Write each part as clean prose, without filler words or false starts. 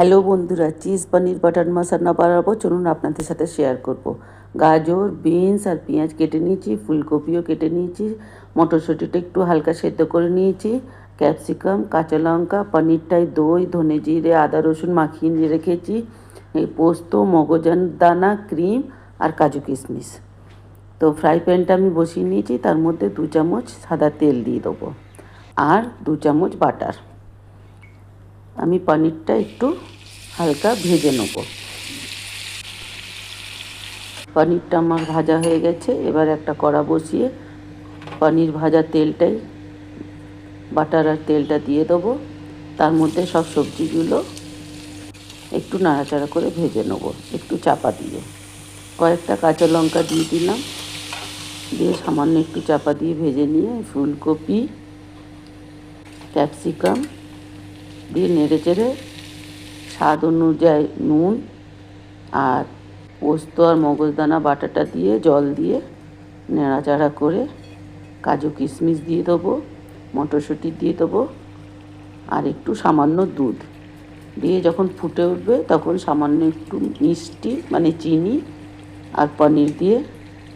Hello বন্ধুরা, cheese পনির butter মশলা বানাবো, চলুন আপনাদের সাথে শেয়ার করব। গাজর, বিনস আর পেঁয়াজ কেটে নিয়েছি, ফুলকপিও কেটে নিয়েছি, মটরশুঁটিটা একটু হালকা সেদ্ধ করে নিয়েছি, ক্যাপসিকাম, কাঁচা লঙ্কা, পনিরটায় দই, ধনে জিরে, আদা রসুন মাখিয়ে নিয়ে রেখেছি, এই পোস্ত, মগজদানা, ক্রিম আর কাজু কিশমিশ। তো ফ্রাই প্যানটা আমি বসিয়ে নিয়েছি, তার মধ্যে 2 চামচ সাদা তেল দিয়ে দেবো আর 2 চামচ বাটার। আমি পনিরটা একটু হালকা ভেজে নেব। পনিরটা আমার ভাজা হয়ে গেছে। এবার একটা কড়া বসিয়ে পনির ভাজা তেলটাই বাটার আর তেলটা দিয়ে দেবো। তার মধ্যে সব সবজিগুলো একটু নাড়াচাড়া করে ভেজে নেব, একটু চাপা দিয়ে। কয়েকটা কাঁচা লঙ্কা দিয়ে দিলাম, দিয়ে সামান্য একটু চাপা দিয়ে ভেজে নিয়ে ফুলকপি, ক্যাপসিকাম দিয়ে নেড়ে চেড়ে স্বাদ অনুযায়ী নুন আর পোস্ত আর মগজদানা বাটাটা দিয়ে জল দিয়ে নাড়াচাড়া করে কাজু কিশমিশ দিয়ে দেবো, মটরশুঁটি দিয়ে দেবো আর একটু সামান্য দুধ দিয়ে যখন ফুটে উঠবে তখন সামান্য একটু মিষ্টি মানে চিনি আর পনির দিয়ে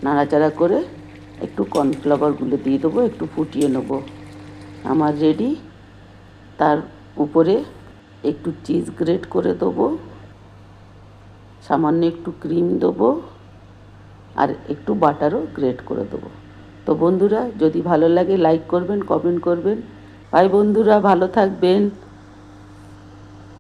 নাড়াচাড়া করে একটু কর্নফ্লাওয়ার গুলে দিয়ে দেবো, একটু ফুটিয়ে নেব। আমার রেডি। তার উপরে একটু চিজ গ্রেট করে দেবো, সামান্য একটু ক্রিম দেবো আর একটু বাটারও গ্রেট করে দেবো। তো বন্ধুরা, যদি ভালো লাগে লাইক করবেন, কমেন্ট করবেন। বাই বন্ধুরা, ভালো থাকবেন।